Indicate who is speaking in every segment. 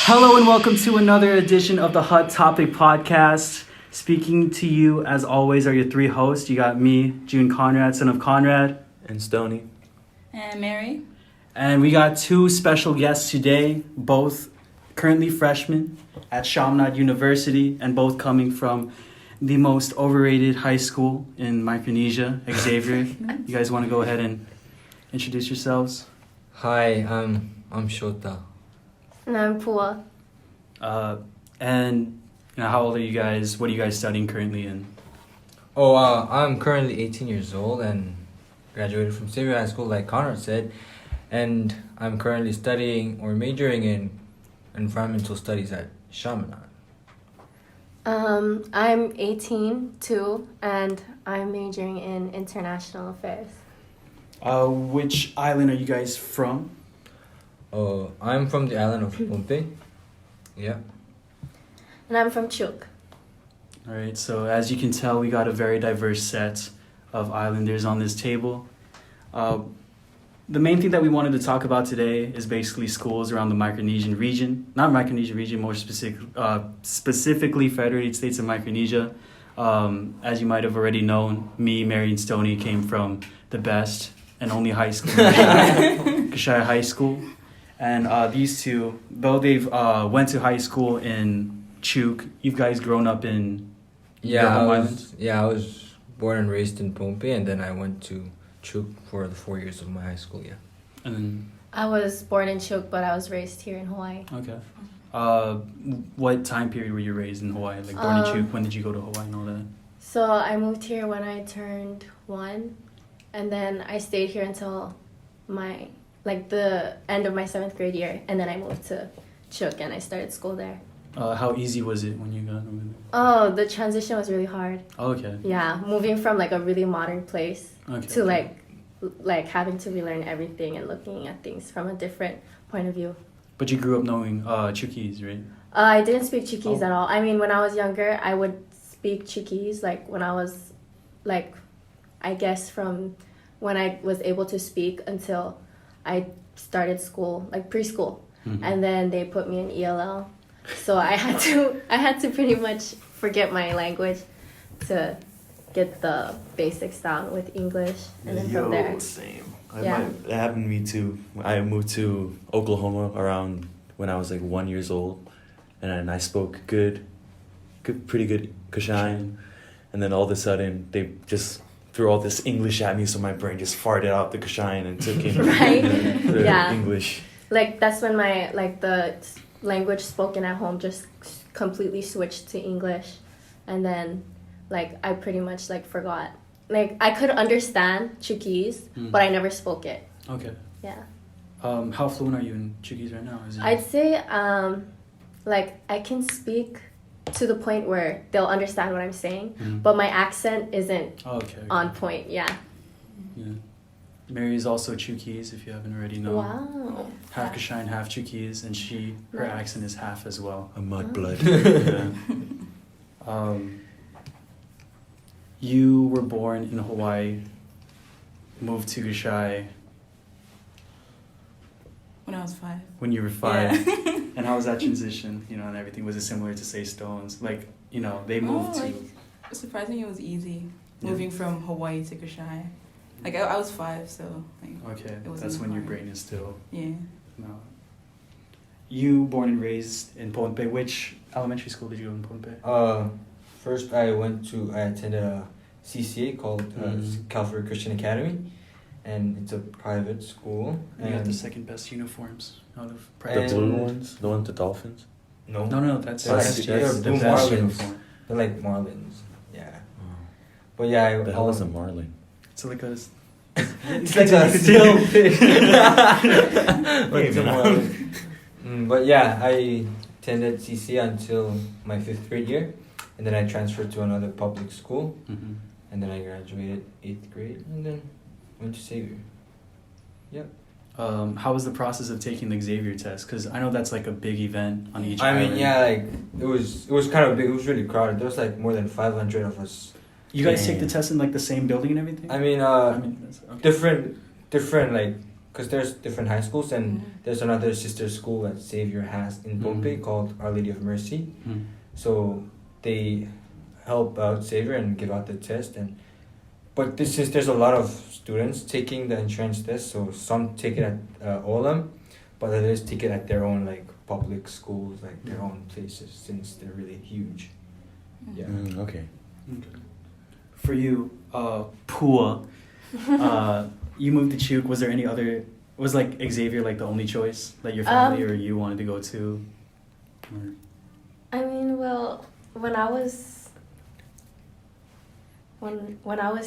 Speaker 1: Hello and welcome to another edition of the Hot Topic Podcast. Speaking to you, as always, are your three hosts. You got me, June Conrad, son of Conrad.
Speaker 2: And Stony.
Speaker 3: And Mary.
Speaker 1: And we got two special guests today, both currently freshmen at Chaminade University and both coming from the most overrated high school in Micronesia, Xavier. You guys want to go ahead and introduce yourselves?
Speaker 2: Hi, I'm Shota.
Speaker 4: And I'm Pua.
Speaker 1: And how old are you guys? What are you guys studying currently in?
Speaker 2: I'm currently 18 years old and graduated from Xavier High School, like Conrad said. And I'm currently studying or majoring in environmental studies at Chaminade.
Speaker 4: I'm 18 too, and I'm majoring in international affairs.
Speaker 1: Which island are you guys from?
Speaker 2: I'm from the island of Pohnpei. Yeah.
Speaker 4: And I'm from Chuuk.
Speaker 1: All right, so as you can tell, we got a very diverse set of islanders on this table. The main thing that we wanted to talk about today is basically schools around the Micronesian region. Not Micronesian region, more specifically Federated States of Micronesia. As you might have already known, me, Mary, and Stoney came from the best and only high school, Kashaya High School. And these two, though they've went to high school in Chuuk, you guys grown up in the home islands?
Speaker 2: Yeah, I was born and raised in Pohnpei, and then I went to Chuuk for the 4 years of my high school, yeah.
Speaker 1: And then,
Speaker 4: I was born in Chuuk, but I was raised here in Hawaii.
Speaker 1: okay. What time period were you raised in Hawaii? Like born in Chuuk, when did you go to Hawaii and all that?
Speaker 4: So I moved here when I turned 1, and then I stayed here until the end of my 7th grade year, and then I moved to Chuuk and I started school there.
Speaker 1: How easy was it when you got over there?
Speaker 4: Oh, the transition was really hard.
Speaker 1: Oh, okay.
Speaker 4: Yeah, moving from a really modern place
Speaker 1: Okay.
Speaker 4: to like having to relearn everything and looking at things from a different point of view.
Speaker 1: But you grew up knowing Chuukese, right?
Speaker 4: I didn't speak Chuukese at all. I mean, when I was younger, I would speak Chuukese, when I was, I guess from when I was able to speak until I started school, preschool.
Speaker 1: Mm-hmm.
Speaker 4: And then they put me in ELL. So I had to pretty much forget my language to get the basics down with English, and then from there.
Speaker 5: Same.
Speaker 4: Yeah.
Speaker 5: That happened to me too. I moved to Oklahoma around when I was 1 year old, and I spoke pretty good Kashayan, and then all of a sudden they just threw all this English at me, so my brain just farted out the Kashayan and took in
Speaker 4: Right?
Speaker 5: the
Speaker 4: Yeah.
Speaker 5: English.
Speaker 4: That's when my the language spoken at home just completely switched to English, and then I pretty much forgot. I could understand Chuukese, but I never spoke it.
Speaker 1: Okay.
Speaker 4: Yeah.
Speaker 1: How fluent are you in Chuukese right now?
Speaker 4: I'd say I can speak to the point where they'll understand what I'm saying, but my accent isn't on point. Yeah.
Speaker 1: Yeah. Mary is also Chuukese, if you haven't already known.
Speaker 4: Wow.
Speaker 1: Half Kashayan, half Chuukese, and her accent is half as well.
Speaker 5: A mudblood.
Speaker 1: Yeah. You were born in Hawaii, moved to Gashai
Speaker 3: When I was 5.
Speaker 1: when you were 5.
Speaker 3: Yeah.
Speaker 1: And how was that transition, and everything? Was it similar to, say, Stones? They moved to...
Speaker 3: Surprisingly, it was easy moving from Hawaii to Kashai. I was 5, so
Speaker 1: Okay,
Speaker 3: it wasn't
Speaker 1: that's when your
Speaker 3: hard.
Speaker 1: brain is still...
Speaker 3: Yeah.
Speaker 1: No. You born and raised in Pohnpei. Which elementary school did you go in Pohnpei?
Speaker 2: First I attended a CCA called California Christian Academy, and it's a private school.
Speaker 1: You got the second best uniforms out of
Speaker 5: The
Speaker 1: private.
Speaker 5: blue ones? The ones with the dolphins?
Speaker 2: No.
Speaker 1: No, that's
Speaker 2: They're
Speaker 1: the
Speaker 2: blue
Speaker 1: best
Speaker 2: Marlins.
Speaker 1: uniform.
Speaker 2: They're like Marlins. Yeah. But yeah,
Speaker 5: The hell is a marlin?
Speaker 1: It's like a...
Speaker 2: It's like a still fish. But it's a marlin. But yeah, I attended CCA until my 5th grade year, and then I transferred to another public school,
Speaker 1: Mm-hmm.
Speaker 2: and then I graduated 8th grade, and then went to Xavier. Yep.
Speaker 1: How was the process of taking the Xavier Test? Because I know that's a big event on each
Speaker 2: I
Speaker 1: island.
Speaker 2: mean, yeah, it was kind of big. It was really crowded. There was more than 500 of us.
Speaker 1: You guys take the test in the same building and everything?
Speaker 2: I mean,
Speaker 1: that's, okay.
Speaker 2: different because there's different high schools, and there's another sister school that Xavier has in Pohnpei called Our Lady of Mercy. So they help out Xavier and give out the test, but since there's a lot of students taking the entrance test, so some take it at OLM, but others take it at their own like public schools, like their own places, since they're really huge. Yeah.
Speaker 5: Okay.
Speaker 1: For you, Pua, you moved to Chuk. Was there any other? Was like Xavier like the only choice that your family or you wanted to go to? Or?
Speaker 4: I mean, well, when I was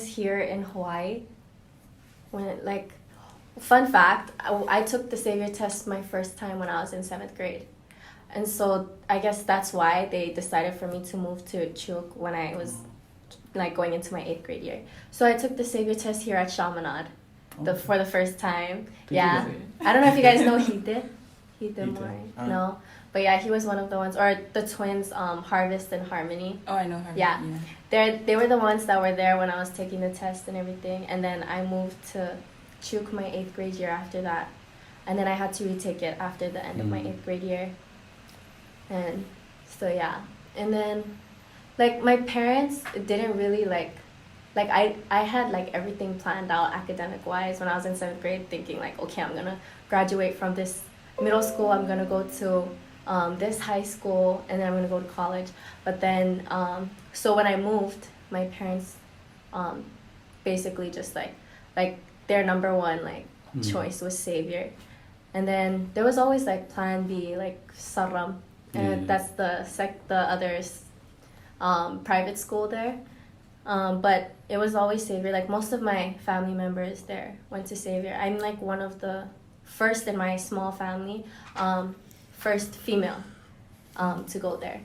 Speaker 4: here in Hawaii, fun fact, I took the Xavier test my first time when I was in 7th grade. And so I guess that's why they decided for me to move to Chuk when I was like going into my 8th grade year. So I took the Xavier test here at Chaminade for the first time. Yeah. I don't know if you guys know Heath did more. No. But yeah, he was one of the ones, or the twins, Harvest and Harmony.
Speaker 3: Oh, I know her.
Speaker 4: Yeah. They were the ones that were there when I was taking the test and everything. And then I moved to Chuk my 8th grade year after that. And then I had to retake it after the end of my 8th grade year. And so yeah. And then like my parents didn't really I had like everything planned out academic wise when I was in 7th grade, thinking like, okay, I'm gonna graduate from this middle school, I'm gonna go to this high school, and then I'm gonna go to college. But then so when I moved, my parents basically just like their number one choice was Xavier. And then there was always like plan B, like Saram, and that's the other's private school there. But it was always Xavier. Like most of my family members there went to Xavier. I'm like one of the first in my small family, first female to go there,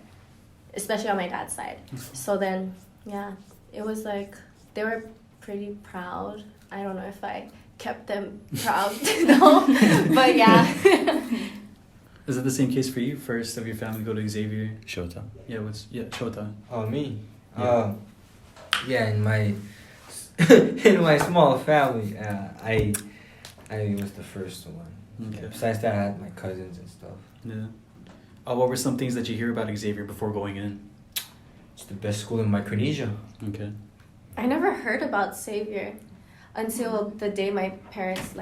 Speaker 4: especially on my dad's side. So then, yeah, it was like they were pretty proud. I don't know if I kept them proud, though, but yeah.
Speaker 1: Is it the same case for you? First of your family go to Xavier?
Speaker 5: Shota.
Speaker 1: Yeah, Shota.
Speaker 2: Oh, me?
Speaker 1: Yeah.
Speaker 2: Yeah, in my in my small family, I was the first one.
Speaker 1: Okay.
Speaker 2: Besides that, I had my cousins and stuff.
Speaker 1: Yeah. What were some things that you hear about Xavier before going in?
Speaker 2: It's the best school in Micronesia.
Speaker 1: Okay.
Speaker 4: I never heard about Xavier until the day my parents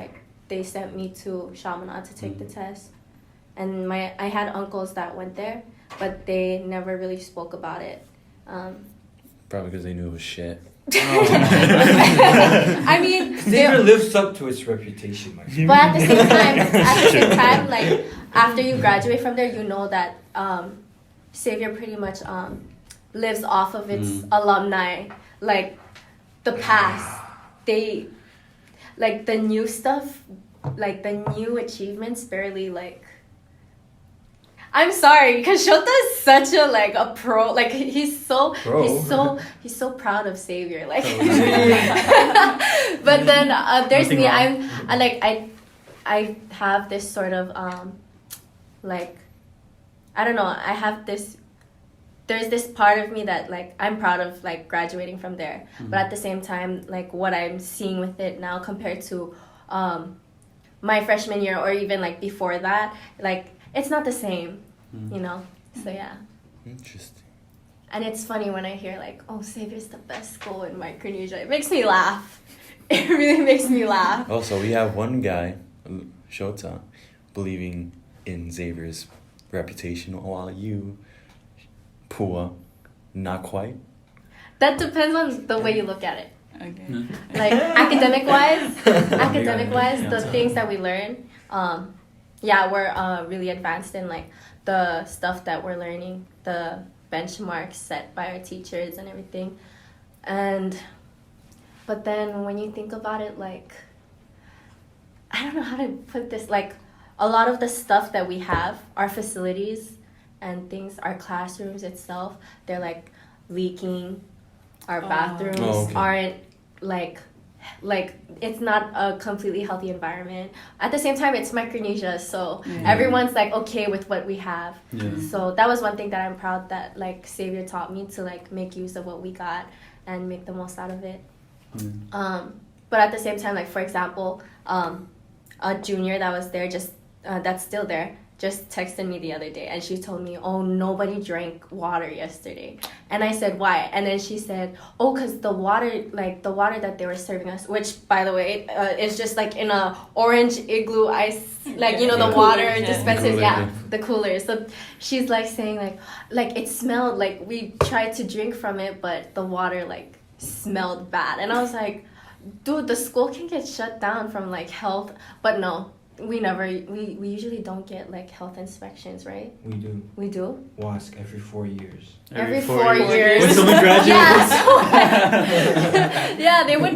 Speaker 4: they sent me to Chaminade to take the test. And I had uncles that went there, but they never really spoke about it.
Speaker 5: Probably because they knew it was shit.
Speaker 4: I mean,
Speaker 2: Xavier lives up to its reputation.
Speaker 4: But at the same time, like after you graduate from there, you know that Xavier pretty much lives off of its alumni, like the past. They like the new stuff, like the new achievements, barely like. I'm sorry, because Shota is such a pro. Like he's so proud of Xavier. Like, but then there's me. I have this sort of I don't know. I have this. There's this part of me that I'm proud of graduating from there, but at the same time what I'm seeing with it now compared to my freshman year or even before that it's not the same, you know? So, yeah.
Speaker 5: Interesting.
Speaker 4: And it's funny when I hear, oh, Xavier's the best school in Micronesia. It makes me laugh. It really makes me laugh.
Speaker 5: Also, we have one guy, Shota, believing in Xavier's reputation, while you, Pua, not quite.
Speaker 4: That depends on the way you look at it.
Speaker 3: Okay.
Speaker 4: Academic-wise, the things that we learn, we're really advanced in the stuff that we're learning, the benchmarks set by our teachers and everything. But then when you think about it, I don't know how to put this, a lot of the stuff that we have, our facilities and things, our classrooms itself, they're leaking. Our bathrooms aren't it's not a completely healthy environment. At the same time, it's Micronesia, so everyone's okay with what we have. Yeah. So that was one thing that I'm proud that Xavier taught me to make use of what we got and make the most out of it. But at the same time, for example, a junior that was there, just that's still there, just texted me the other day, and she told me, oh, nobody drank water yesterday. And I said, why? And then she said, oh, because the water that they were serving us, which, by the way, is just like in a orange igloo ice, like, you know, the water dispensers, the cooler. So she's like saying like it smelled like we tried to drink from it, but the water like smelled bad. And I was like, dude, the school can get shut down from like health, but no. We usually don't get like health inspections, right?
Speaker 2: We do.
Speaker 4: We do?
Speaker 2: WASC every 4 years.
Speaker 4: Every 4 years.
Speaker 1: When someone graduates.
Speaker 4: Yeah, they would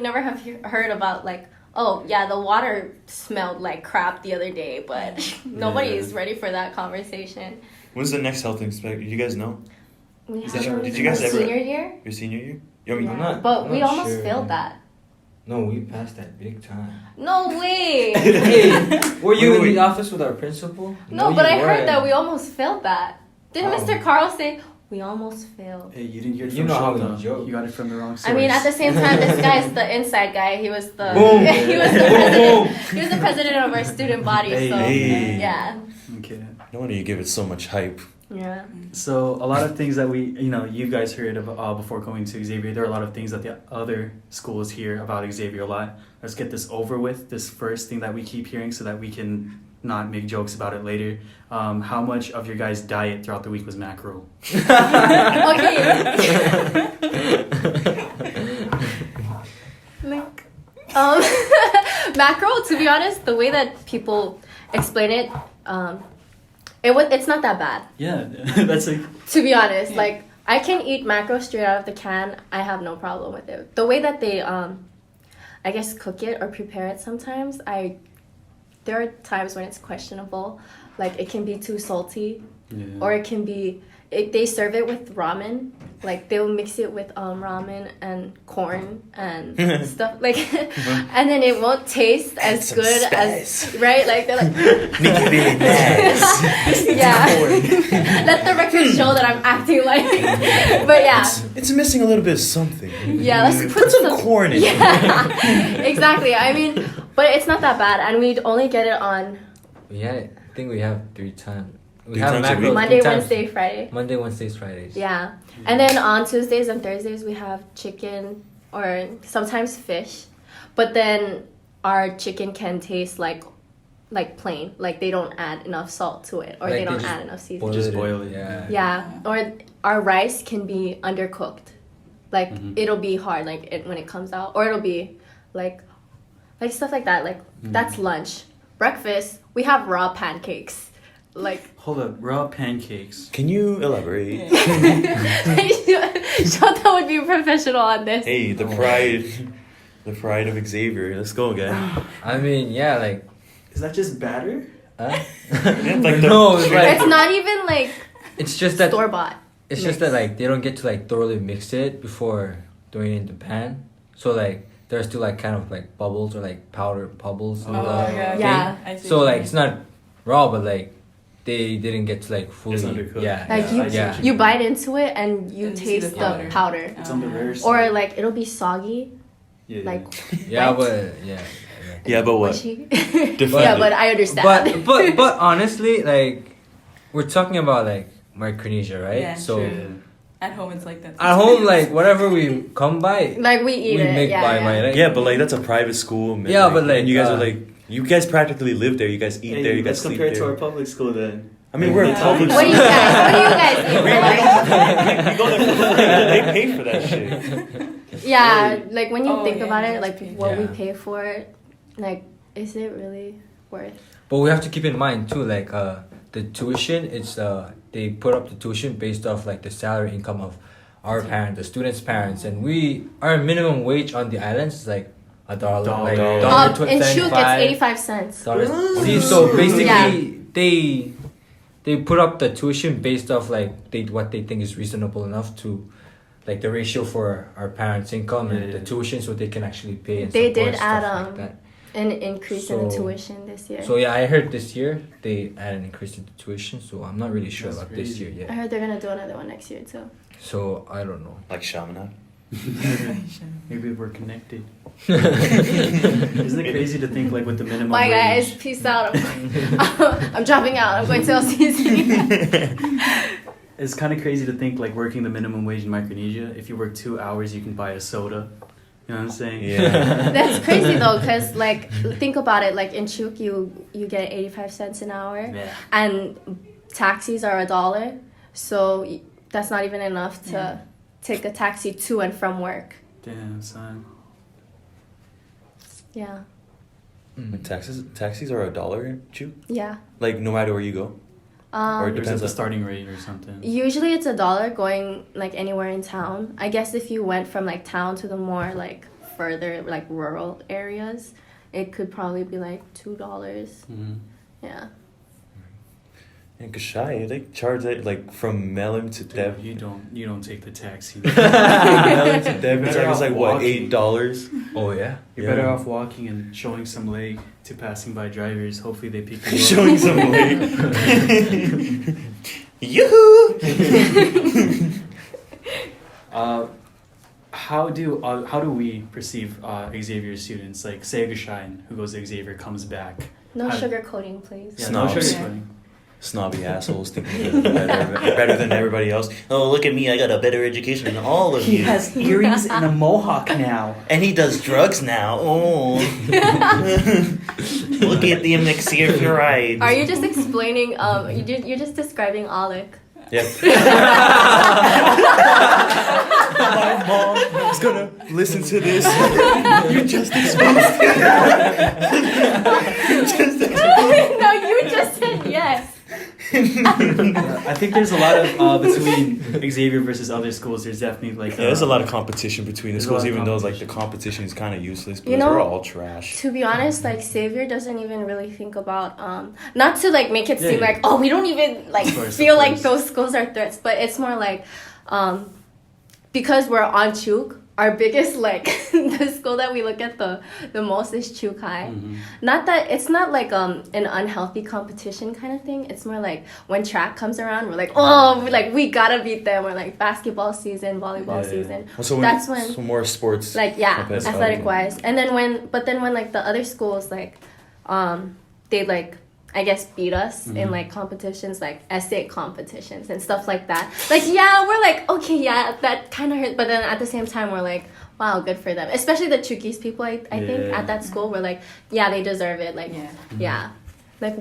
Speaker 4: never have heard about like, oh yeah, the water smelled like crap the other day, but nobody is ready for that conversation.
Speaker 5: When's the next health inspection? You guys know?
Speaker 4: Did
Speaker 5: you guys ever?
Speaker 4: Senior year?
Speaker 5: Your senior year? I mean,
Speaker 2: I'm
Speaker 4: But we
Speaker 2: not
Speaker 4: almost
Speaker 2: sure.
Speaker 4: failed that.
Speaker 2: No, we passed that big time.
Speaker 4: No way.
Speaker 2: Hey, were you in
Speaker 5: Wait.
Speaker 2: the office with our principal?
Speaker 4: No,
Speaker 2: you
Speaker 4: but I
Speaker 2: weren't.
Speaker 4: heard that we almost failed that. Didn't
Speaker 2: Oh.
Speaker 4: Mr. Carl say we almost failed?
Speaker 1: Hey, you didn't hear it
Speaker 2: You
Speaker 1: from
Speaker 2: know how
Speaker 1: Shota.
Speaker 2: we joke.
Speaker 1: You got it from the wrong source.
Speaker 4: I mean, at the same time, this guy's the inside guy. He was the
Speaker 2: Boom.
Speaker 4: he was the president. He was the president of our student body. So
Speaker 5: Hey.
Speaker 4: yeah,
Speaker 1: Okay.
Speaker 5: no wonder you give it so much hype.
Speaker 4: yeah.
Speaker 1: So a lot of things that you guys heard of before coming to Xavier. There are a lot of things that the other schools hear about Xavier a lot. Let's get this over with. This first thing that we keep hearing, so that we can not make jokes about it later. How much of your guys' diet throughout the week was macro?
Speaker 4: Okay. Like, macro. To be honest, the way that people explain it, it's not that bad.
Speaker 1: Yeah, that's like
Speaker 4: To be honest, like I can eat macro straight out of the can. I have no problem with it. The way that they, I guess, cook it or prepare it sometimes, there are times when it's questionable. Like it can be too salty, or it can be. They serve it with ramen. Like they'll mix it with ramen and corn and stuff like, and then it won't taste as
Speaker 5: Some
Speaker 4: good
Speaker 5: spice.
Speaker 4: as right. Like they're like.
Speaker 5: Make it really nice.
Speaker 4: Yeah. Let the record show that I'm acting like. But yeah.
Speaker 5: It's missing a little bit of something.
Speaker 4: Yeah, let's
Speaker 5: Put some corn in it.
Speaker 4: Yeah. Exactly. I mean, but it's not that bad, and we'd only get it on
Speaker 2: I think we have 3 times. We
Speaker 5: 3
Speaker 2: have
Speaker 5: times a
Speaker 2: macro
Speaker 5: week?
Speaker 4: Monday,
Speaker 2: 3 times.
Speaker 4: Wednesday, Friday.
Speaker 2: Monday, Wednesdays, Fridays.
Speaker 4: Yeah. And then on Tuesdays and Thursdays we have chicken or sometimes fish. But then our chicken can taste like plain. Like they don't add enough salt to it, or
Speaker 2: Like
Speaker 4: they
Speaker 2: they
Speaker 4: don't
Speaker 2: just
Speaker 4: add enough
Speaker 2: Boil
Speaker 4: seasoning.
Speaker 1: Just boil it.
Speaker 2: Yeah.
Speaker 4: Yeah. Or our rice can be undercooked. Like
Speaker 1: Mhm.
Speaker 4: it'll be hard when it comes out, or it'll be like stuff like that. Like that's lunch. Breakfast, we have raw pancakes. Like
Speaker 1: hold up, raw pancakes.
Speaker 5: Can you elaborate?
Speaker 4: Shota would be professional on this.
Speaker 5: Hey, the pride of Xavier. Let's go again.
Speaker 2: I mean, yeah, like.
Speaker 1: Is that just batter?
Speaker 2: Huh?
Speaker 5: Yeah, like
Speaker 2: No, it's like-
Speaker 4: It's not even like
Speaker 2: It's just that.
Speaker 4: store bought.
Speaker 2: It's just that like they don't get to like thoroughly mix it before doing it in the pan. So like there's still like kind of like bubbles or like powder bubbles in the thing.
Speaker 4: Yeah.
Speaker 3: I see
Speaker 2: So
Speaker 3: what
Speaker 2: like
Speaker 3: you
Speaker 2: it's
Speaker 3: mean.
Speaker 2: not raw, but like they didn't get to like fully.
Speaker 1: It's undercooked.
Speaker 2: Yeah.
Speaker 4: Like
Speaker 1: Yeah, I see what
Speaker 4: you bite into it and you
Speaker 3: And you see
Speaker 4: taste
Speaker 3: the
Speaker 4: the
Speaker 3: powder.
Speaker 4: powder.
Speaker 1: It's on the rare side.
Speaker 4: Or like it'll be soggy.
Speaker 1: Yeah.
Speaker 4: Like
Speaker 2: Yeah,
Speaker 4: wet.
Speaker 2: but yeah.
Speaker 5: Yeah, but what?
Speaker 4: Mushy.
Speaker 5: Define
Speaker 4: Yeah,
Speaker 5: it.
Speaker 4: but I understand.
Speaker 2: But honestly, like we're talking about like Micronesia, right?
Speaker 3: Yeah,
Speaker 2: so
Speaker 3: true. At home, it's like that.
Speaker 2: at home, like whatever we come by,
Speaker 4: like we eat
Speaker 2: we
Speaker 4: it.
Speaker 2: make
Speaker 4: yeah,
Speaker 2: by
Speaker 4: yeah.
Speaker 2: my right.
Speaker 5: Yeah, but like that's a private school. Man.
Speaker 2: Yeah, but, like,
Speaker 5: and you guys
Speaker 2: uh,
Speaker 5: are like, you guys practically live there. You guys eat
Speaker 1: Hey,
Speaker 5: there. You
Speaker 1: let's
Speaker 5: guys sleep
Speaker 1: compare it
Speaker 5: there.
Speaker 1: to our public school then.
Speaker 5: I mean, we're a
Speaker 3: Yeah.
Speaker 5: public
Speaker 4: What do you
Speaker 5: school.
Speaker 4: guys eat?
Speaker 5: We go there for free. They pay for that shit.
Speaker 4: Yeah, like when you
Speaker 3: Oh,
Speaker 4: think
Speaker 3: yeah,
Speaker 4: about
Speaker 3: you
Speaker 4: it,
Speaker 3: guys
Speaker 4: like
Speaker 3: pay.
Speaker 4: what we
Speaker 2: Yeah.
Speaker 4: pay for it, like is it really worth?
Speaker 2: But we have to keep in mind too, like the tuition. It's they put up the tuition based off like the salary income of our parents, the students' parents, and our minimum wage on the islands is like $1, like
Speaker 5: Dollar.
Speaker 4: In Chuk, it's 85 cents.
Speaker 2: $75. See, so basically
Speaker 4: Yeah.
Speaker 2: they put up the tuition based off like what they think is reasonable enough to. Like the ratio for our parents' income and
Speaker 1: Yeah.
Speaker 2: the tuition, so they can actually pay. And
Speaker 4: They
Speaker 2: support
Speaker 4: did
Speaker 2: stuff
Speaker 4: add,
Speaker 2: like that.
Speaker 4: An increase in the
Speaker 2: So-
Speaker 4: tuition this year.
Speaker 2: So yeah, I heard this year they add an increase in the tuition, so I'm not really sure
Speaker 1: That's
Speaker 2: about this
Speaker 1: crazy.
Speaker 2: year
Speaker 4: I
Speaker 2: yet.
Speaker 4: heard they're gonna do another one next year too.
Speaker 2: So I don't know.
Speaker 5: Like Chaminade.
Speaker 1: Maybe we're connected. Isn't it crazy to think like with the minimum
Speaker 4: Bye
Speaker 1: wage?
Speaker 4: guys, peace out. I'm dropping out. I'm going to LCC.
Speaker 1: It's kind of crazy to think like working the minimum wage in Micronesia. If you work 2 hours, you can buy a soda. You know what I'm saying?
Speaker 5: Yeah.
Speaker 4: That's crazy though, because like think about it. Like in Chuk, you get 85 cents an hour,
Speaker 1: Yeah.
Speaker 4: and taxis are $1. So that's not even enough to take a taxi to and from work.
Speaker 1: Damn, son.
Speaker 4: Yeah.
Speaker 5: Taxis are $1, Chu?
Speaker 4: Yeah.
Speaker 5: Like no matter where you go. Or
Speaker 1: Or
Speaker 5: it
Speaker 1: is it
Speaker 5: depends
Speaker 1: the
Speaker 5: on-
Speaker 1: starting rate or something?
Speaker 4: Usually it's $1 going like anywhere in town. I guess if you went from like town to the more like further like rural areas, it could probably be like $2.
Speaker 1: Mm-hmm.
Speaker 4: Yeah.
Speaker 5: In Kashai, they charge it like from Melon to Dev.
Speaker 1: You don't take the taxi.
Speaker 5: Melon to Dev, it's
Speaker 1: Better
Speaker 5: like,
Speaker 1: off
Speaker 5: what,
Speaker 1: walking.
Speaker 5: $8?
Speaker 2: Oh yeah.
Speaker 1: You're
Speaker 5: Yeah.
Speaker 1: better off walking and showing some leg to passing by drivers. Hopefully they pick you up.
Speaker 5: Showing some leg. Yoo-hoo!
Speaker 1: How do we perceive Xavier students? Like say Shine, who goes to Xavier, comes back.
Speaker 4: No
Speaker 1: How-
Speaker 4: sugarcoating, please.
Speaker 1: Yeah, no
Speaker 5: Snobs.
Speaker 1: sugarcoating.
Speaker 5: Snobby assholes thinking they're better than everybody else. Oh, look at me, I got a better education than all of you.
Speaker 1: earrings and a mohawk now.
Speaker 5: And he does drugs now. Oh. Look at the MXCF
Speaker 4: Are you just explaining? You're just describing Alec.
Speaker 5: Yeah. My mom is gonna listen to this. You just exposed it.
Speaker 4: No, you just said yes.
Speaker 1: I think there's a lot of between Xavier versus other schools. There's definitely like
Speaker 5: Yeah, there's a lot of competition between the
Speaker 1: There's a
Speaker 5: schools,
Speaker 1: lot of
Speaker 5: even though like the competition
Speaker 1: competition.
Speaker 5: is kind of useless because
Speaker 4: You know-
Speaker 5: they're all trash.
Speaker 4: To be honest, like Xavier doesn't even really think about not to like make it
Speaker 1: Yeah,
Speaker 4: seem
Speaker 1: yeah.
Speaker 4: like, oh, we don't even like
Speaker 1: Of course,
Speaker 4: feel
Speaker 1: of
Speaker 4: like
Speaker 1: course.
Speaker 4: those schools are threats, but it's more like because we're on Chuk, our biggest like the school that we look at the most is Chuk High.
Speaker 1: Mhm.
Speaker 4: Not that it's not like an unhealthy competition kind of thing. It's more like when track comes around, we're like, oh, we gotta beat them. We're like basketball season, volleyball
Speaker 1: Yeah.
Speaker 4: season.
Speaker 5: So
Speaker 4: That's when-
Speaker 5: so more sports.
Speaker 4: Like yeah,
Speaker 5: competitive.
Speaker 4: athletic wise. And then when like the other schools like they like I guess beat us in
Speaker 1: Mhm.
Speaker 4: like competitions like essay competitions and stuff like that. Like yeah, we're like okay, yeah, that kind of hurt, but then at the same time we're like wow, good for them. Especially the Chukis people I think
Speaker 1: Yeah.
Speaker 4: at that school we're like yeah, they deserve it. Like yeah. Like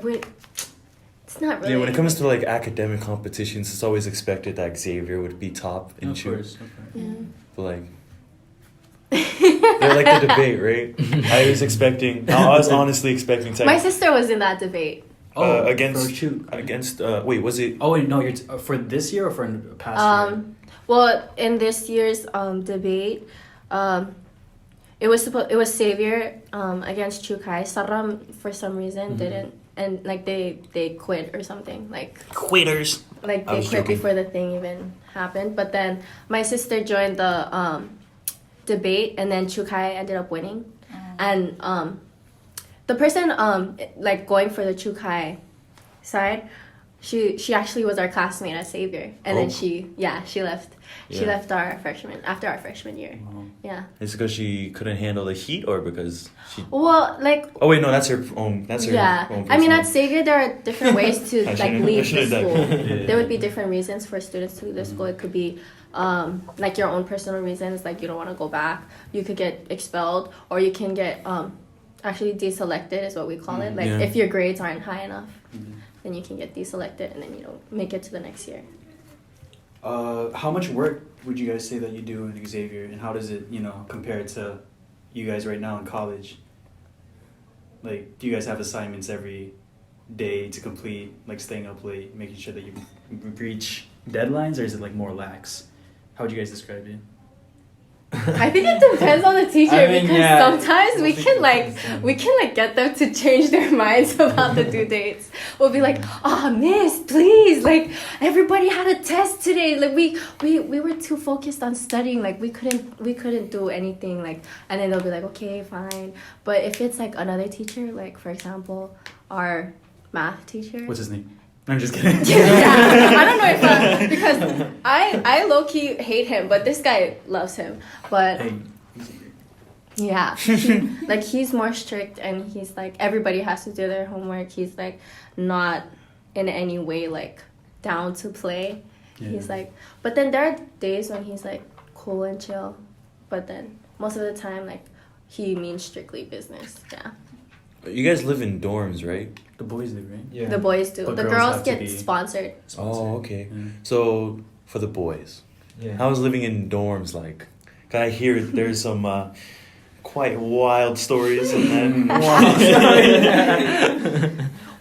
Speaker 4: it's not really
Speaker 5: Yeah, when it comes to like academic competitions, it's always expected that Xavier would be top in
Speaker 1: Of
Speaker 5: Chu.
Speaker 1: course. Okay.
Speaker 4: yeah.
Speaker 5: But like, they're like the debate, right? I was honestly expecting to
Speaker 4: My sister was in that debate.
Speaker 5: against
Speaker 1: for shoot.
Speaker 5: against wait, was it?
Speaker 1: Oh wait, no, you're for this year or for past year?
Speaker 4: Well, in this year's debate, it was Xavier against Chukai. Saram for some reason didn't, and like they quit or something. Like
Speaker 5: Quitters.
Speaker 4: they
Speaker 5: I was
Speaker 4: quit
Speaker 5: joking.
Speaker 4: before the thing even happened. But then my sister joined the debate, and then Chukai ended up winning, and the person like going for the Chukai side. She actually was our classmate at Xavier, and then
Speaker 5: Oh.
Speaker 4: she left. She
Speaker 5: Yeah.
Speaker 4: left after our freshman year.
Speaker 1: Wow.
Speaker 4: Yeah.
Speaker 5: Is it because she couldn't handle the heat, or because she?
Speaker 4: Well, like
Speaker 5: Oh wait, no, that's her own. That's her
Speaker 4: yeah.
Speaker 5: own.
Speaker 4: I mean,
Speaker 5: personal-
Speaker 4: at Xavier there are different ways to
Speaker 5: I
Speaker 4: like
Speaker 5: shouldn't- I
Speaker 4: leave the
Speaker 5: should've done-
Speaker 4: school.
Speaker 1: Yeah.
Speaker 4: There would be different reasons for students to leave the school. It could be like your own personal reasons, like you don't want to go back. You could get expelled, or you can get actually deselected is what we call it. Like
Speaker 5: Yeah.
Speaker 4: if your grades aren't high enough,
Speaker 1: Mhm.
Speaker 4: then you can get deselected, and then you don't make it to the next year.
Speaker 1: How much work would you guys say that you do in Xavier, and how does it, compare to you guys right now in college? Like, do you guys have assignments every day to complete, like staying up late, making sure that you reach deadlines, or is it like more lax? How would you guys describe it?
Speaker 4: I think it depends on the teacher
Speaker 2: I mean,
Speaker 4: because
Speaker 2: yeah.
Speaker 4: sometimes we can get them to change their minds about the due dates. We'll be like, "Oh, miss, please! Like everybody had a test today. Like we were too focused on studying. Like we couldn't do anything. Like and then they'll be like, okay, fine. But if it's like another teacher, like for example, our math teacher,
Speaker 1: What's his name? I'm just kidding.
Speaker 4: Yeah, I don't know if because I low key hate him, but this guy loves him. But
Speaker 1: Hey,
Speaker 4: yeah, like he's more strict, and he's like everybody has to do their homework. He's like not in any way like down to play.
Speaker 1: yeah.
Speaker 4: He's like, but then there are days when he's like cool and chill, but then most of the time like he means strictly business. Yeah,
Speaker 5: You guys live in dorms, right?
Speaker 1: The boys do, right?
Speaker 2: Yeah.
Speaker 4: the boys do.
Speaker 1: But
Speaker 4: The
Speaker 1: girls
Speaker 4: girls
Speaker 1: have to
Speaker 4: get
Speaker 1: be
Speaker 4: sponsored.
Speaker 5: Oh, okay.
Speaker 1: Yeah.
Speaker 5: So for the boys,
Speaker 2: Yeah.
Speaker 5: how's living in dorms like? 'Cause I hear there's some quite wild stories in that.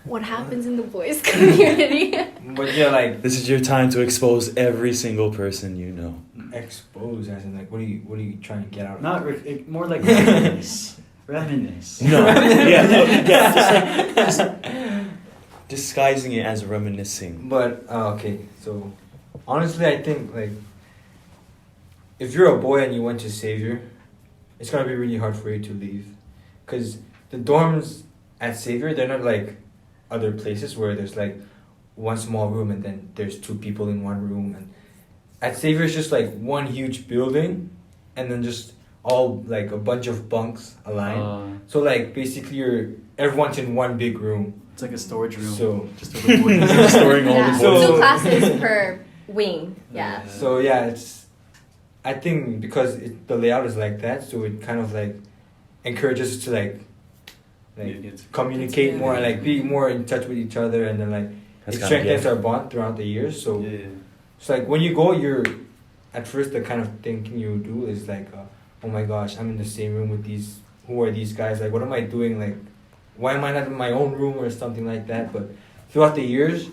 Speaker 4: What happens in the boys' community?
Speaker 2: But yeah, like
Speaker 5: This is your time to expose every single person you know.
Speaker 2: expose as in like what are you trying to get out of
Speaker 1: Not
Speaker 2: it?
Speaker 1: more like reminisce. Reminisce.
Speaker 5: No, yeah, just disguising it as reminiscing.
Speaker 2: But okay, so honestly, I think like if you're a boy and you went to Xavier, it's gonna be really hard for you to leave, cause the dorms at Xavier, they're not like other places where there's like one small room and then there's two people in one room, and at Xavier it's just like one huge building, and then just all like a bunch of bunks aligned. So like basically everyone's in one big room.
Speaker 1: It's like a storage room.
Speaker 2: So
Speaker 1: just for the boys.
Speaker 5: Just storing all
Speaker 4: Yeah,
Speaker 5: the
Speaker 2: So-
Speaker 5: boys.
Speaker 4: 2 classes per wing. Yeah.
Speaker 2: So yeah, it's I think because the layout is like that, so it kind of like encourages us to like
Speaker 1: It's-
Speaker 2: communicate more and like be more in touch with each other, and then like
Speaker 5: That's
Speaker 2: it
Speaker 5: kinda
Speaker 2: strengthens
Speaker 5: gay.
Speaker 2: our bond throughout the years. So
Speaker 1: yeah.
Speaker 2: it's like when you go, you're at first the kind of thinking you do is like, oh my gosh, I'm in the same room with these. Who are these guys? Like, what am I doing? Like, why am I not in my own room or something like that? But throughout the years,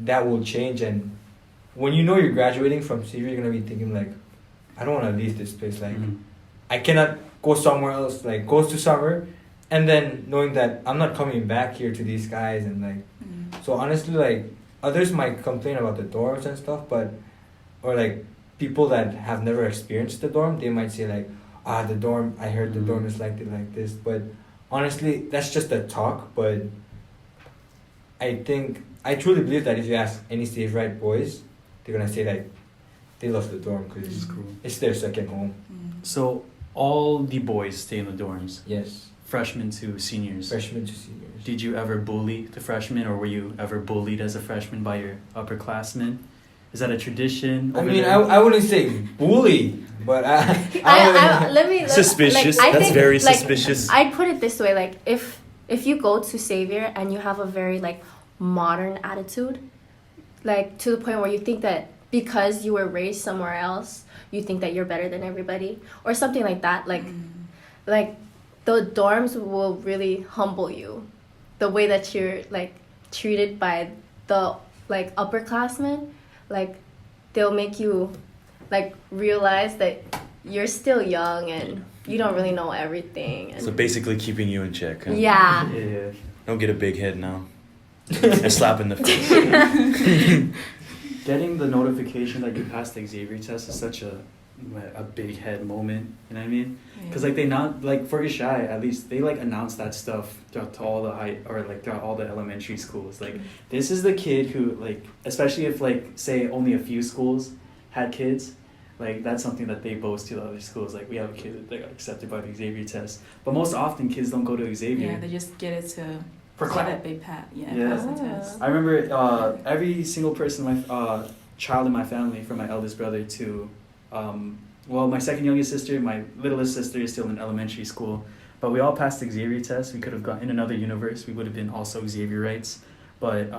Speaker 2: that will change, and when you know you're graduating from Xavier, you're gonna be thinking like, I don't want to leave this place. Like,
Speaker 1: Mhm.
Speaker 2: I cannot go somewhere else. Like, goes to summer, and then knowing that I'm not coming back here to these guys, and like, so honestly, like, others might complain about the dorms and stuff, but or like people that have never experienced the dorm, they might say like, the dorm. I heard the dorm is like this, but honestly, that's just a talk. But I truly believe that if you ask any Xavierite boys, they're gonna say like they love the dorm
Speaker 1: Which is
Speaker 2: because
Speaker 1: cool.
Speaker 2: it's their second home.
Speaker 1: So all the boys stay in the dorms,
Speaker 2: Yes,
Speaker 1: freshmen to seniors.
Speaker 2: freshmen to seniors.
Speaker 1: Did you ever bully the freshmen, or were you ever bullied as a freshman by your upperclassmen? Is that a tradition?
Speaker 2: I
Speaker 1: over
Speaker 2: mean,
Speaker 1: there?
Speaker 2: I wouldn't say bully, but
Speaker 5: Suspicious.
Speaker 4: I
Speaker 5: That's
Speaker 4: think,
Speaker 5: very
Speaker 4: like,
Speaker 5: suspicious.
Speaker 4: I'd put it this way, like if you go to Xavier and you have a very like modern attitude, like to the point where you think that because you were raised somewhere else, you think that you're better than everybody or something like that, like the dorms will really humble you. The way that you're like treated by the like upperclassmen, like they'll make you like realize that you're still young and you don't really know everything. And
Speaker 5: So basically keeping you in check. Huh?
Speaker 4: yeah.
Speaker 1: Yeah.
Speaker 5: Don't get a big head now. A slap in the face.
Speaker 1: Getting the notification that you passed the Xavier test is such a big head moment. You know what I mean? Because like they not like for Ishai at least they like announce that stuff throughout all the throughout all the elementary schools. Like this is the kid who like especially if like say only a few schools had kids, like that's something that they boast to the other schools. Like we have a kid that got accepted by the Xavier test, but most often kids don't go to Xavier.
Speaker 3: Yeah, they just get it to
Speaker 1: For
Speaker 3: get
Speaker 1: class.
Speaker 3: that big pat. Yeah,
Speaker 1: Yeah.
Speaker 3: pass the test.
Speaker 1: I remember every single person, my child in my family, from my eldest brother to, my second youngest sister, my littlest sister is still in elementary school, but we all passed the Xavier test. We could have gone in another universe. We would have been also Xavierites, but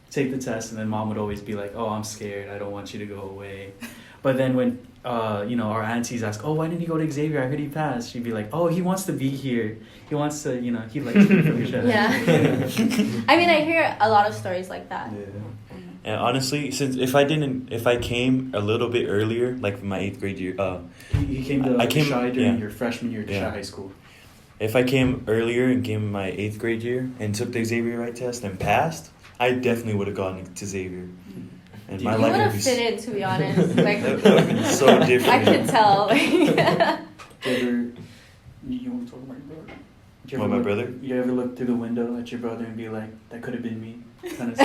Speaker 1: take the test, and then mom would always be like, "Oh, I'm scared. I don't want you to go away." But then when our aunties ask, "Oh, why didn't he go to Xavier? I heard he passed." She'd be like, "Oh, he wants to be here. He wants to, he likes to be from your chest."
Speaker 4: Yeah. I mean, I hear a lot of stories like that.
Speaker 5: And honestly, since if I came a little bit earlier, like my 8th grade year,
Speaker 1: He came to
Speaker 5: I came-
Speaker 1: Shy during
Speaker 5: yeah.
Speaker 1: your freshman year at
Speaker 5: Yeah.
Speaker 1: Shy High School.
Speaker 5: if I came earlier and came my 8th grade year and took the Xavier right test and passed, I definitely would have gone to Xavier. And my
Speaker 1: You
Speaker 4: You
Speaker 5: life
Speaker 4: would
Speaker 5: would
Speaker 4: have
Speaker 5: be
Speaker 4: fit in, to be honest. Like,
Speaker 5: that would have been so different.
Speaker 4: I could tell.
Speaker 1: You want to talk about your brother? You
Speaker 5: What, my brother?
Speaker 1: You ever look through the window at your brother and be like, that could have been me? Kind of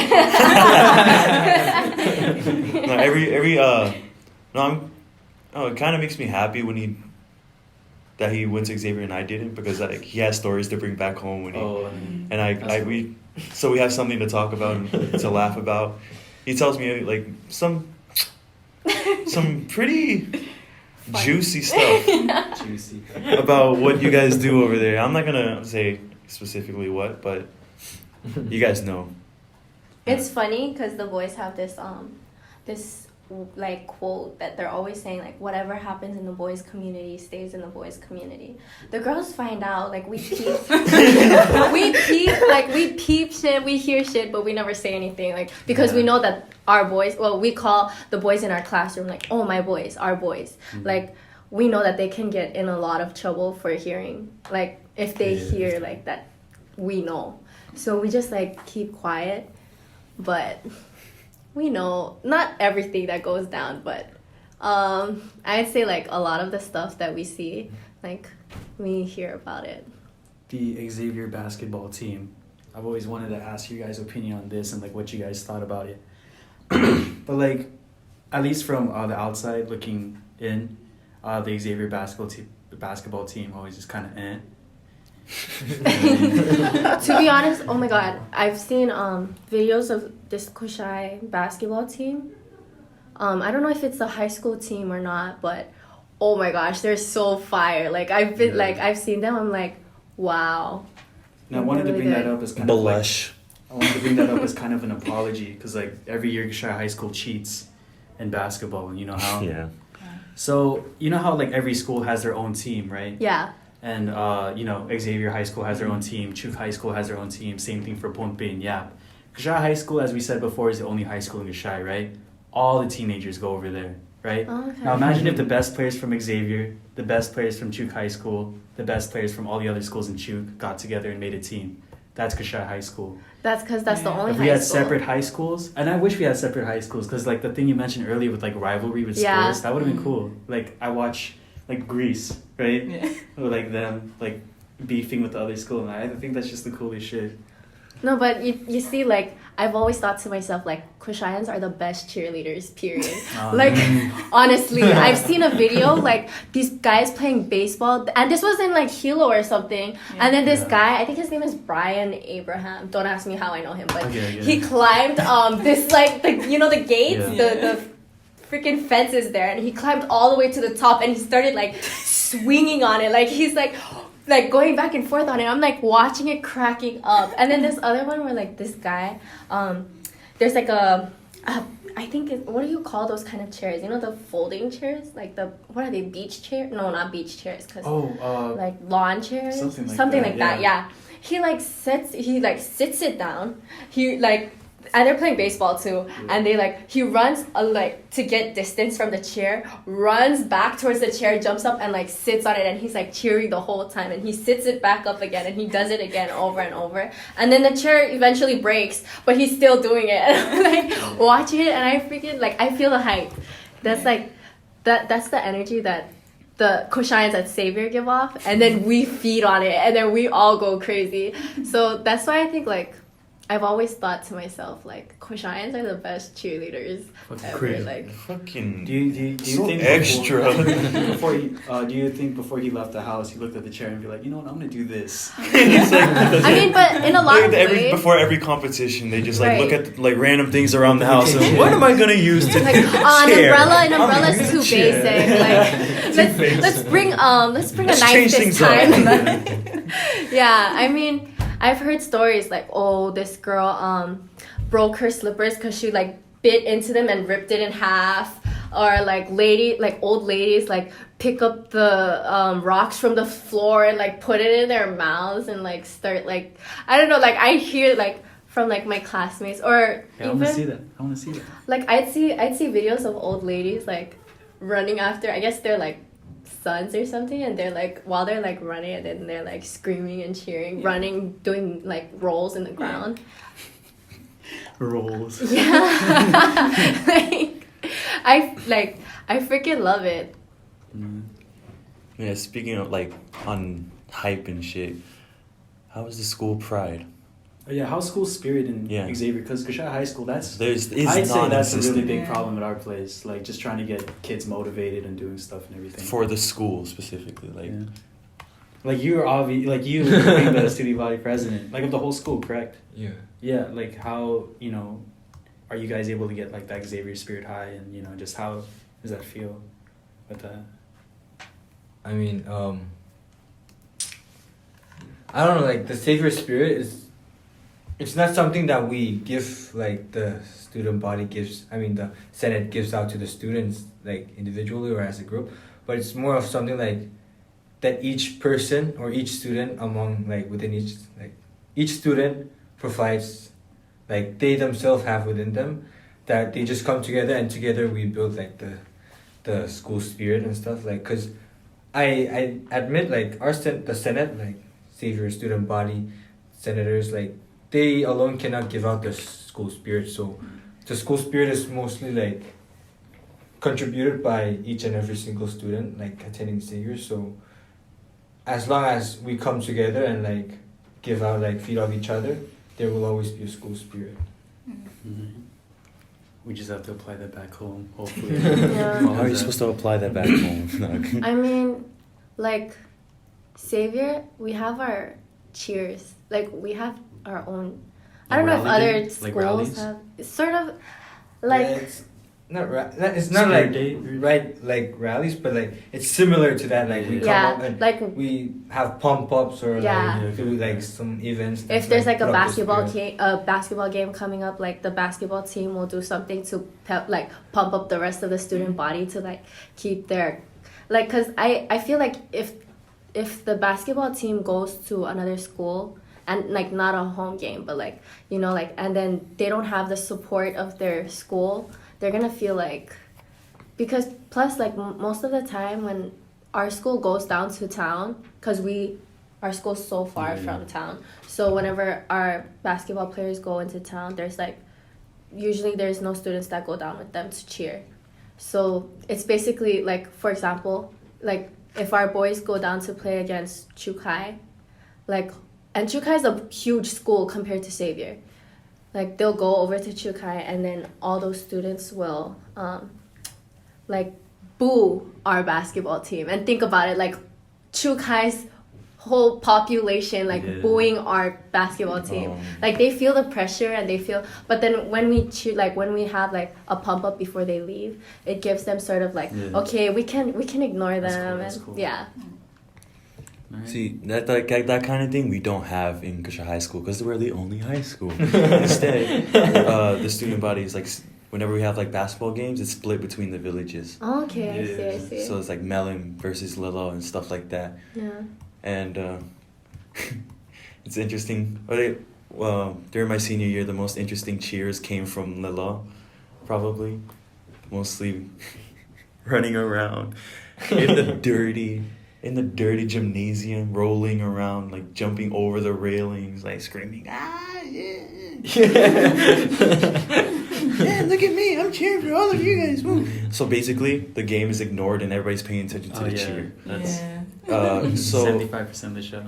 Speaker 5: it kind of makes me happy when he went to Xavier and I didn't, because like he has stories to bring back home when we have something to talk about and to laugh about. He tells me like some pretty juicy stuff about what you guys do over there. I'm not gonna say specifically what, but you guys know.
Speaker 4: It's funny because the boys have this like quote that they're always saying, like, whatever happens in the boys community stays in the boys community. The girls find out, like, we peep shit, we hear shit, but we never say anything, like, because we know that our boys, well, we call the boys in our classroom like, oh, my boys, our boys. Like, we know that they can get in a lot of trouble for hearing, like, if they hear like that, we know. So we just like keep quiet, but we know not everything that goes down, but I'd say like a lot of the stuff that we see, like we hear about it.
Speaker 1: The Xavier basketball team. I've always wanted to ask you guys' opinion on this and like what you guys thought about it. But like, at least from the outside looking in, the Xavier basketball team always just kind of
Speaker 4: To be honest, oh my god, I've seen videos of this Kushai basketball team. I don't know if it's the high school team or not, but oh my gosh, they're so fire. Like I've seen them. I'm like, wow.
Speaker 1: And I wanted to bring that up as kind of like, I wanted to bring that up as kind of an apology, because like every year Kushai High School cheats in basketball, and you know how.
Speaker 5: Yeah.
Speaker 1: So you know how like every school has their own team, right?
Speaker 4: Yeah.
Speaker 1: And you know, Xavier High School has their own team, Chuk High School has their own team, same thing for Pompe and Yap. Kushai High School, as we said before, is the only high school in Kushai, right? All the teenagers go over there, right?
Speaker 4: Okay.
Speaker 1: Now imagine if the best players from Xavier, the best players from Chuk High School, the best players from all the other schools in Chuk got together and made a team. That's Kushai High School.
Speaker 4: That's because that's the only high school.
Speaker 1: If we had separate high schools, and I wish we had separate high schools, because like the thing you mentioned earlier with like rivalry with sports, that would have been cool. Like I watch like Greece, right?
Speaker 3: Yeah.
Speaker 1: Or like them like beefing with the other school, and I think that's just the coolest shit.
Speaker 4: No, but you see, like, I've always thought to myself, like, Kushaians are the best cheerleaders, period. Like, honestly, I've seen a video, like, these guys playing baseball, and this was in, like, Hilo or something, and then this guy, I think his name is Brian Abraham, don't ask me how I know him, but he climbed this, like, the gates, the freaking fences there, and he climbed all the way to the top, and he started, like, swinging on it, like, he's, like going back and forth on it. I'm like watching it cracking up. And then this other one where like this guy, there's like I think what do you call those kind of chairs? You know, the folding chairs, like what are they? Beach chairs? No, not beach chairs. Like lawn chairs, something like that. Yeah. He sits it down. And they're playing baseball too, and he runs to get distance from the chair, runs back towards the chair, jumps up and sits on it, and he's cheering the whole time, and he sits it back up again, and he does it again over and over, and then the chair eventually breaks, but he's still doing it. And I'm watching it, and I freaking I feel the hype. That's that's the energy that the Koshaians at Xavier give off, and then we feed on it, and then we all go crazy. So that's why I think I've always thought to myself, Koshaians are the best cheerleaders ever.
Speaker 5: Fucking
Speaker 1: do you
Speaker 5: so
Speaker 1: think
Speaker 5: extra.
Speaker 1: Do you think before he left the house, he looked at the chair and be like, you know what, I'm gonna do this?
Speaker 4: I mean, but in a lot of ways,
Speaker 5: before every competition, they just look at random things around the house and what am I gonna use to
Speaker 4: an umbrella's too basic. Let's bring a knife this time. Yeah, I mean, I've heard stories this girl broke her slippers because she bit into them and ripped it in half, or old ladies pick up the rocks from the floor and put it in their mouths and start I don't know, I hear from my classmates, or
Speaker 1: I want to see that.
Speaker 4: I'd see videos of old ladies running after, I guess they're sons or something, and they're while they're running, and then they're screaming and cheering, running, doing rolls in the ground.
Speaker 1: Rolls.
Speaker 4: Yeah. I freaking love it.
Speaker 5: Yeah, speaking of on hype and shit, how is the school pride?
Speaker 1: Oh, yeah, how's school spirit in
Speaker 5: Yeah.
Speaker 1: Xavier? Because Kashai High School,
Speaker 5: Is
Speaker 1: I'd say that's a really
Speaker 5: non-existent
Speaker 1: big
Speaker 3: Yeah.
Speaker 1: problem at our place. Like just trying to get kids motivated and doing stuff and everything.
Speaker 5: for the school specifically. Like,
Speaker 1: Yeah. Like you're you being the student body president, like of the whole school, correct?
Speaker 2: Yeah.
Speaker 1: Yeah, like how, are you guys able to get like that Xavier spirit high, and just how does that feel with that?
Speaker 2: I mean, I don't know, like the Xavier spirit it's not something that we give, like the student body gives, the Senate gives out to the students, like individually or as a group, but it's more of something like that each person or each student among, like within each student provides, like they themselves have within them, that they just come together and together we build like the school spirit and stuff, like, because I admit, like the Senate, like Xavier student body senators, like they alone cannot give out the school spirit, so the school spirit is mostly like contributed by each and every single student like attending Xavier. So as long as we come together and like give out, like feed off each other, there will always be a school spirit.
Speaker 1: Mm-hmm. We just have to apply that back home, hopefully.
Speaker 4: Yeah.
Speaker 5: how are you supposed to apply that back home?
Speaker 4: I mean, like, Xavier, we have our cheers. Like, we have our own. I don't know if
Speaker 1: Rally
Speaker 4: other
Speaker 1: day? Like
Speaker 4: schools
Speaker 1: rallies?
Speaker 4: have. It's sort of like.
Speaker 2: Yeah, it's not
Speaker 1: Spirit
Speaker 2: like
Speaker 1: day?
Speaker 2: right like rallies, but like it's similar to that. Like we come
Speaker 4: Yeah,
Speaker 2: up and
Speaker 4: like
Speaker 2: we have pump ups or
Speaker 4: Yeah.
Speaker 2: like do like some events.
Speaker 4: if there's like a
Speaker 2: put up the
Speaker 4: basketball
Speaker 2: spirit.
Speaker 4: basketball game coming up, like the basketball team will do something to pump up the rest of the student body to like keep their, like, cause I feel like if the basketball team goes to another school and like not a home game, but like like, and then they don't have the support of their school, they're gonna feel like, because plus like most of the time when our school goes down to town, because our school's so far from town, so whenever our basketball players go into town, there's like usually there's no students that go down with them to cheer. So it's basically like, for example, like if our boys go down to play against Chukai, like, and Chukai is a huge school compared to Xavier, like they'll go over to Chukai and then all those students will like boo our basketball team. And think about it, like Chukai's whole population like booing our basketball team. Like they feel the pressure and they feel, but then when we cheer, like when we have like a pump up before they leave, it gives them sort of like, okay, we can ignore them.
Speaker 1: That's
Speaker 4: and
Speaker 1: cool.
Speaker 4: Yeah.
Speaker 1: Right.
Speaker 5: See, that kind of thing we don't have in Kashai High School because we're the only high school. Instead, the student body is like, whenever we have like basketball games, it's split between the villages.
Speaker 4: Okay, I see.
Speaker 5: So it's like Melon versus Lilo and stuff like that.
Speaker 4: Yeah.
Speaker 5: And it's interesting. During my senior year, the most interesting cheers came from Lilo, probably. Mostly running around in the dirty gymnasium, rolling around, like jumping over the railings, like screaming, yeah, look at me, I'm cheering for all of you guys. Woo. So basically, the game is ignored and everybody's paying attention to the cheer.
Speaker 1: That's
Speaker 3: Yeah.
Speaker 5: So
Speaker 1: 75% of the show.